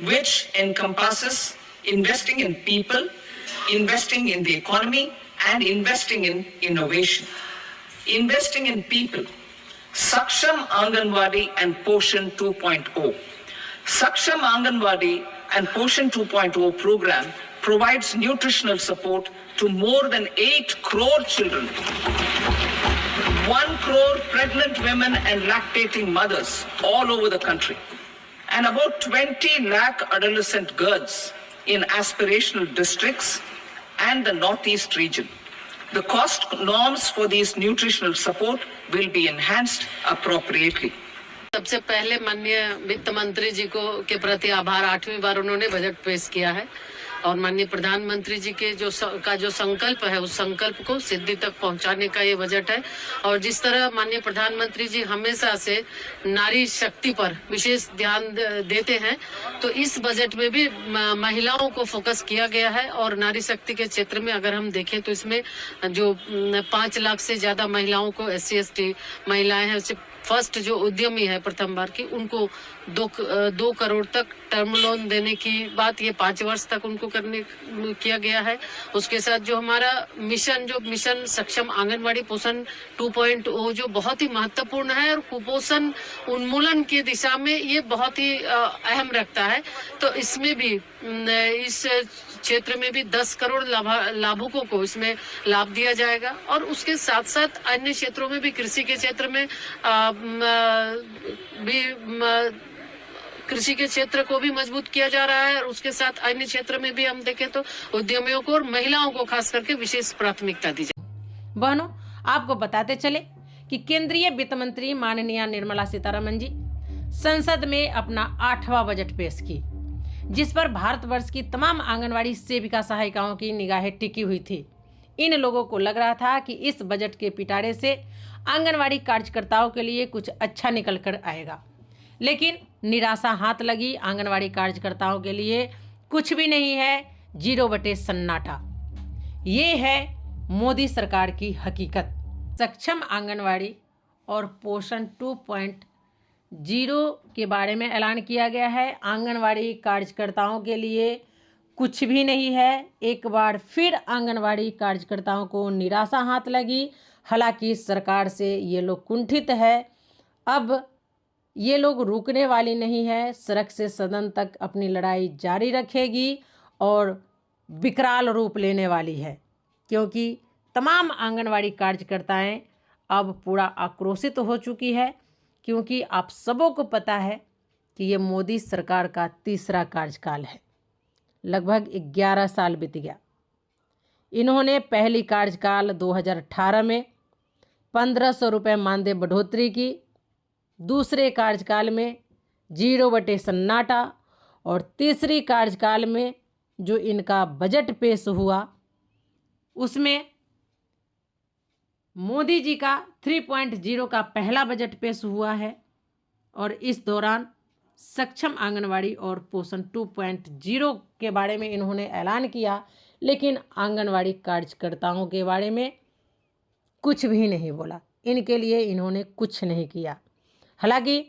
which encompasses investing in people, investing in the economy, and investing in innovation. Investing in people. Saksham Anganwadi and Poshan 2.0. Saksham Anganwadi and Poshan 2.0 program provides nutritional support to more than 8 crore children, 1 crore pregnant women and lactating mothers all over the country, and about 20 lakh adolescent girls in aspirational districts and the Northeast region. The cost norms for these nutritional support will be enhanced appropriately. सबसे पहले माननीय वित्त मंत्री जी को के प्रति आभार। 8वीं बार उन्होंने बजट पेश किया है और माननीय प्रधानमंत्री जी के जो संकल्प है उस संकल्प को सिद्धि तक पहुंचाने का ये बजट है। और जिस तरह माननीय प्रधानमंत्री जी हमेशा से नारी शक्ति पर विशेष ध्यान देते हैं, तो इस बजट में भी महिलाओं को फोकस किया गया है। और नारी शक्ति के क्षेत्र में अगर हम देखें तो इसमें जो 5 लाख से ज्यादा महिलाओं को SC/ST महिलाएं हैं, फर्स्ट जो उद्यमी है प्रथम बार की, उनको 2 करोड़ तक टर्म लोन देने की बात ये 5 वर्ष तक उनको करने किया गया है। उसके साथ जो हमारा मिशन सक्षम आंगनवाड़ी पोषण 2.0 जो बहुत ही महत्वपूर्ण है और कुपोषण उन्मूलन की दिशा में ये बहुत ही अहम रखता है। तो इसमें भी इस क्षेत्र में भी 10 करोड़ लाभुकों को इसमें लाभ दिया जाएगा। और उसके साथ साथ अन्य क्षेत्रों में भी कृषि के क्षेत्र में कृषि के क्षेत्र को भी मजबूत किया जा रहा है। और उसके साथ अन्य क्षेत्र में भी हम देखें तो उद्यमियों को और महिलाओं को खास करके विशेष प्राथमिकता दी जाए। बहनों, आपको बताते चले कि केंद्रीय वित्त मंत्री माननीय निर्मला सीतारमण जी संसद में अपना 8वां बजट पेश की, जिस पर भारतवर्ष की तमाम आंगनवाड़ी सेविका सहायिकाओं की निगाहें टिकी हुई थी। इन लोगों को लग रहा था कि इस बजट के पिटारे से आंगनवाड़ी कार्यकर्ताओं के लिए कुछ अच्छा निकल कर आएगा, लेकिन निराशा हाथ लगी। आंगनवाड़ी कार्यकर्ताओं के लिए कुछ भी नहीं है, 0 बटे सन्नाटा। ये है मोदी सरकार की हकीकत। सक्षम आंगनवाड़ी और पोषण 2.0 के बारे में ऐलान किया गया है। आंगनवाड़ी कार्यकर्ताओं के लिए कुछ भी नहीं है। एक बार फिर आंगनवाड़ी कार्यकर्ताओं को निराशा हाथ लगी। हालांकि सरकार से ये लोग कुंठित है। अब ये लोग रुकने वाली नहीं है, सड़क से सदन तक अपनी लड़ाई जारी रखेगी और विकराल रूप लेने वाली है, क्योंकि तमाम आंगनवाड़ी कार्यकर्ताएं अब पूरा आक्रोशित हो चुकी है। क्योंकि आप सबों को पता है कि ये मोदी सरकार का तीसरा कार्यकाल है। लगभग 11 साल बीत गया। इन्होंने पहली कार्यकाल 2018 में 1500 रुपये मानदेय बढ़ोतरी की, दूसरे कार्यकाल में 0 बटे सन्नाटा, और तीसरी कार्यकाल में जो इनका बजट पेश हुआ उसमें मोदी जी का 3.0 का पहला बजट पेश हुआ है। और इस दौरान सक्षम आंगनवाड़ी और पोषण 2.0 के बारे में इन्होंने ऐलान किया, लेकिन आंगनवाड़ी कार्यकर्ताओं के बारे में कुछ भी नहीं बोला। इनके लिए इन्होंने कुछ नहीं किया। हालांकि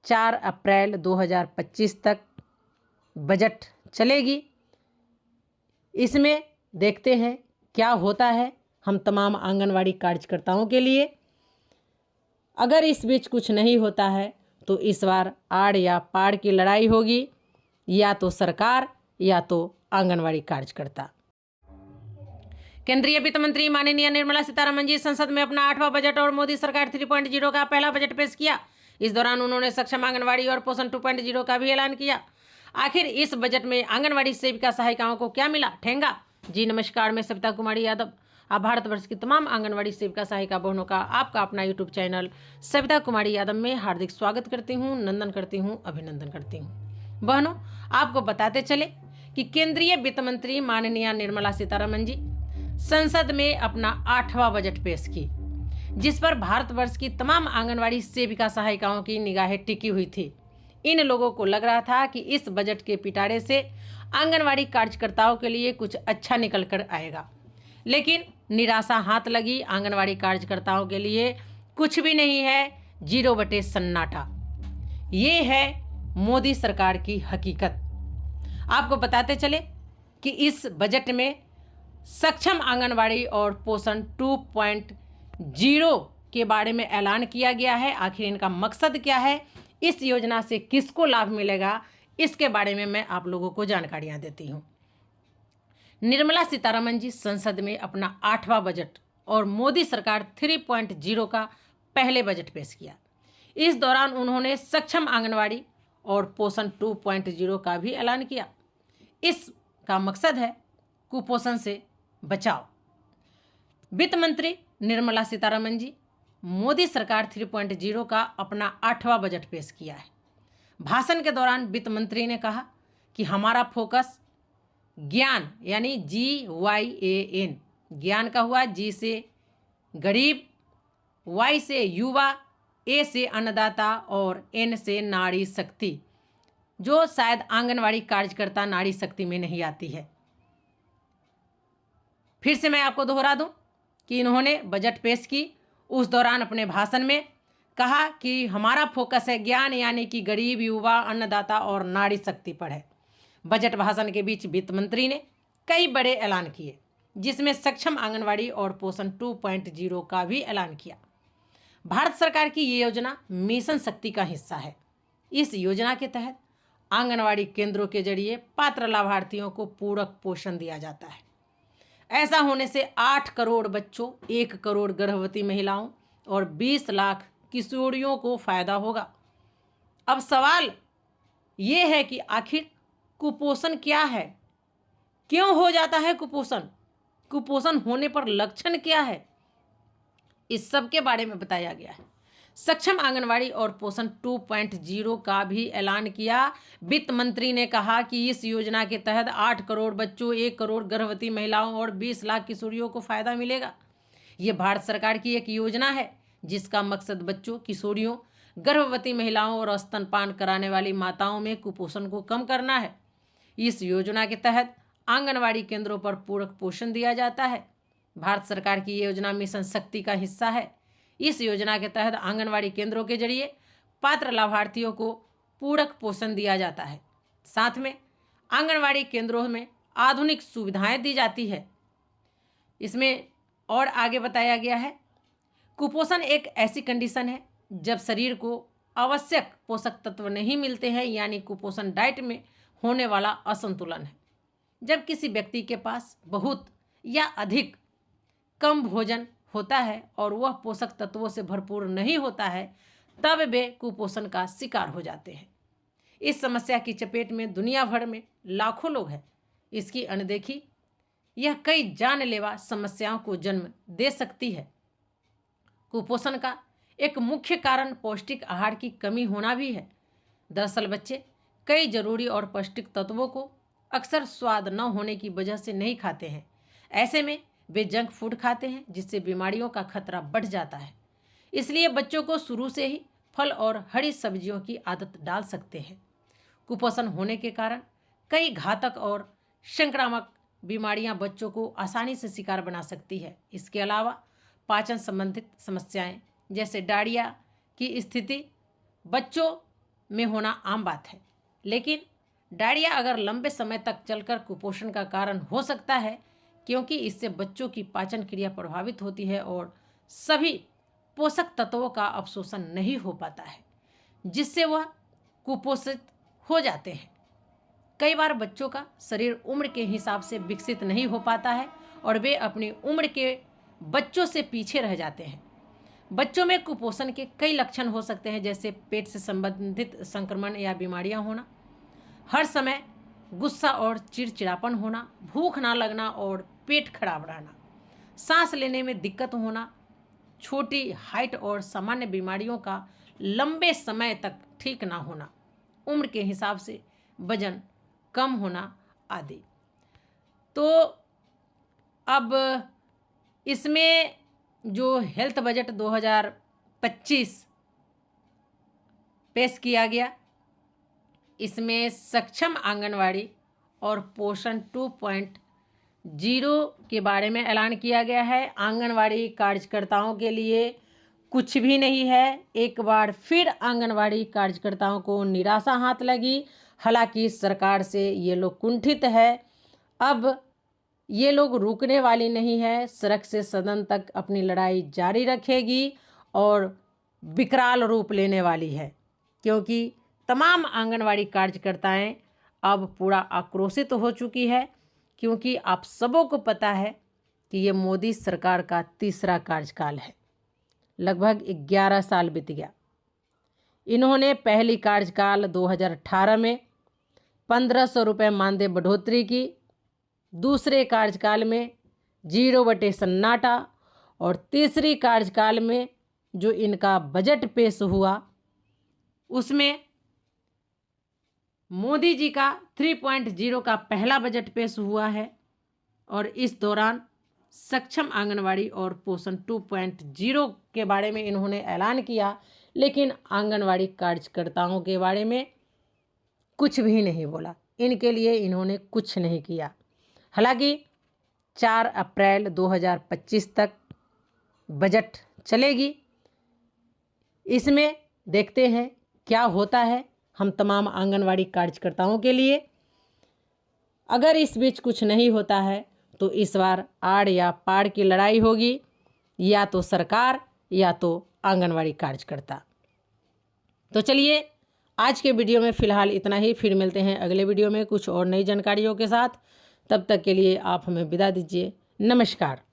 4 अप्रैल 2025 तक बजट चलेगी। इसमें देखते हैं क्या होता है हम तमाम आंगनवाड़ी कार्यकर्ताओं के लिए। अगर इस बीच कुछ नहीं होता है तो इस बार आड़ या पाड़ की लड़ाई होगी, या तो सरकार या तो आंगनवाड़ी कार्यकर्ता। केंद्रीय वित्त मंत्री माननीय निर्मला सीतारमण जी संसद में अपना 8वां बजट और मोदी सरकार 3.0 का पहला बजट पेश किया। इस दौरान उन्होंने सक्षम आंगनवाड़ी और पोषण 2.0 का भी ऐलान किया। आखिर इस बजट में आंगनवाड़ी सेविका सहायिकाओं को क्या मिला? ठेंगा। जी नमस्कार, मैं सविता कुमारी यादव। आप भारतवर्ष की तमाम आंगनवाड़ी सेविका सहायिका बहनों का आपका अपना यूट्यूब चैनल सविता कुमारी यादव में हार्दिक स्वागत करती हूँ, नंदन करती हूँ, अभिनंदन करती हूँ। बहनों, आपको बताते चले कि केंद्रीय वित्त मंत्री माननीय निर्मला सीतारमण जी संसद में अपना 8वां बजट पेश की, जिस पर भारतवर्ष की तमाम आंगनवाड़ी सेविका सहायिकाओं की निगाहें टिकी हुई थी। इन लोगों को लग रहा था कि इस बजट के पिटारे से आंगनवाड़ी कार्यकर्ताओं के लिए कुछ अच्छा निकल कर आएगा, लेकिन निराशा हाथ लगी। आंगनवाड़ी कार्यकर्ताओं के लिए कुछ भी नहीं है, 0 बटे सन्नाटा। ये है मोदी सरकार की हकीकत। आपको बताते चले कि इस बजट में सक्षम आंगनवाड़ी और पोषण 2.0 के बारे में ऐलान किया गया है। आखिर इनका मकसद क्या है, इस योजना से किसको लाभ मिलेगा, इसके बारे में मैं आप लोगों को जानकारियां देती हूं। निर्मला सीतारमण जी संसद में अपना 8वां बजट और मोदी सरकार 3.0 का पहले बजट पेश किया। इस दौरान उन्होंने सक्षम आंगनवाड़ी और पोषण 2.0 का भी ऐलान किया। इसका मकसद है कुपोषण से बचाव। वित्त मंत्री निर्मला सीतारमण जी मोदी सरकार 3.0 का अपना 8वां बजट पेश किया है। भाषण के दौरान वित्त मंत्री ने कहा कि हमारा फोकस ज्ञान यानी GYAN, ज्ञान का हुआ, G से गरीब, Y से युवा, A से अन्नदाता और N से नारी शक्ति, जो शायद आंगनवाड़ी कार्यकर्ता नारी शक्ति में नहीं आती है। फिर से मैं आपको दोहरा दूं कि इन्होंने बजट पेश की, उस दौरान अपने भाषण में कहा कि हमारा फोकस है ज्ञान यानी कि गरीब, युवा, अन्नदाता और नारी शक्ति पर है। बजट भाषण के बीच वित्त मंत्री ने कई बड़े ऐलान किए, जिसमें सक्षम आंगनवाड़ी और पोषण 2.0 का भी ऐलान किया। भारत सरकार की ये योजना मिशन शक्ति का हिस्सा है। इस योजना के तहत आंगनवाड़ी केंद्रों के जरिए पात्र लाभार्थियों को पूरक पोषण दिया जाता है। ऐसा होने से 8 करोड़ बच्चों, 1 करोड़ गर्भवती महिलाओं और 20 लाख किशोरियों को फायदा होगा। अब सवाल ये है कि आखिर कुपोषण क्या है, क्यों हो जाता है कुपोषण, कुपोषण होने पर लक्षण क्या है, इस सब के बारे में बताया गया है। सक्षम आंगनवाड़ी और पोषण 2.0 का भी ऐलान किया। वित्त मंत्री ने कहा कि इस योजना के तहत 8 करोड़ बच्चों, 1 करोड़ गर्भवती महिलाओं और 20 लाख किशोरियों को फायदा मिलेगा। ये भारत सरकार की एक योजना है जिसका मकसद बच्चों, किशोरियों, गर्भवती महिलाओं और स्तनपान कराने वाली माताओं में कुपोषण को कम करना है। इस योजना के तहत आंगनवाड़ी केंद्रों पर पूरक पोषण दिया जाता है। भारत सरकार की ये योजना मिशन शक्ति का हिस्सा है। इस योजना के तहत आंगनवाड़ी केंद्रों के जरिए पात्र लाभार्थियों को पूरक पोषण दिया जाता है। साथ में आंगनवाड़ी केंद्रों में आधुनिक सुविधाएं दी जाती है। इसमें और आगे बताया गया है, कुपोषण एक ऐसी कंडीशन है जब शरीर को आवश्यक पोषक तत्व नहीं मिलते हैं, यानी कुपोषण डाइट में होने वाला असंतुलन है। जब किसी व्यक्ति के पास बहुत या अधिक कम भोजन होता है और वह पोषक तत्वों से भरपूर नहीं होता है, तब वे कुपोषण का शिकार हो जाते हैं। इस समस्या की चपेट में दुनिया भर में लाखों लोग हैं। इसकी अनदेखी यह कई जानलेवा समस्याओं को जन्म दे सकती है। कुपोषण का एक मुख्य कारण पौष्टिक आहार की कमी होना भी है। दरअसल बच्चे कई जरूरी और पौष्टिक तत्वों को अक्सर स्वाद न होने की वजह से नहीं खाते हैं। ऐसे में वे जंक फूड खाते हैं, जिससे बीमारियों का खतरा बढ़ जाता है। इसलिए बच्चों को शुरू से ही फल और हरी सब्जियों की आदत डाल सकते हैं। कुपोषण होने के कारण कई घातक और संक्रामक बीमारियां बच्चों को आसानी से शिकार बना सकती है। इसके अलावा पाचन संबंधित समस्याएं जैसे डायरिया की स्थिति बच्चों में होना आम बात है, लेकिन डायरिया अगर लंबे समय तक चलकर कुपोषण का कारण हो सकता है, क्योंकि इससे बच्चों की पाचन क्रिया प्रभावित होती है और सभी पोषक तत्वों का अवशोषण नहीं हो पाता है, जिससे वह कुपोषित हो जाते हैं। कई बार बच्चों का शरीर उम्र के हिसाब से विकसित नहीं हो पाता है और वे अपनी उम्र के बच्चों से पीछे रह जाते हैं। बच्चों में कुपोषण के कई लक्षण हो सकते हैं, जैसे पेट से संबंधित संक्रमण या बीमारियां होना, हर समय गुस्सा और चिड़चिड़ापन होना, भूख ना लगना और पेट खराब रहना, सांस लेने में दिक्कत होना, छोटी हाइट और सामान्य बीमारियों का लंबे समय तक ठीक ना होना, उम्र के हिसाब से वजन कम होना आदि। तो अब इसमें जो हेल्थ बजट 2025 पेश किया गया, इसमें सक्षम आंगनवाड़ी और पोषण 2.0 के बारे में ऐलान किया गया है। आंगनवाड़ी कार्यकर्ताओं के लिए कुछ भी नहीं है। एक बार फिर आंगनवाड़ी कार्यकर्ताओं को निराशा हाथ लगी। हालांकि सरकार से ये लोग कुंठित है। अब ये लोग रुकने वाली नहीं है, सड़क से सदन तक अपनी लड़ाई जारी रखेगी और विकराल रूप लेने वाली है, क्योंकि तमाम आंगनवाड़ी कार्यकर्ताएं अब पूरा आक्रोशित हो चुकी है। क्योंकि आप सबों को पता है कि ये मोदी सरकार का तीसरा कार्यकाल है, लगभग 11 साल बीत गया। इन्होंने पहली कार्यकाल 2018 में 1500 रुपये मानदेय बढ़ोतरी की, दूसरे कार्यकाल में 0 सन्नाटा और तीसरी कार्यकाल में जो इनका बजट पेश हुआ उसमें मोदी जी का 3.0 का पहला बजट पेश हुआ है और इस दौरान सक्षम आंगनवाड़ी और पोषण 2.0 के बारे में इन्होंने ऐलान किया, लेकिन आंगनवाड़ी कार्यकर्ताओं के बारे में कुछ भी नहीं बोला। इनके लिए इन्होंने कुछ नहीं किया। हालांकि 4 अप्रैल 2025 तक बजट चलेगी, इसमें देखते हैं क्या होता है। हम तमाम आंगनवाड़ी कार्यकर्ताओं के लिए अगर इस बीच कुछ नहीं होता है तो इस बार आड़ या पाड़ की लड़ाई होगी, या तो सरकार या तो आंगनवाड़ी कार्यकर्ता। तो चलिए आज के वीडियो में फ़िलहाल इतना ही, फिर मिलते हैं अगले वीडियो में कुछ और नई जानकारियों के साथ। तब तक के लिए आप हमें विदा दीजिए। नमस्कार।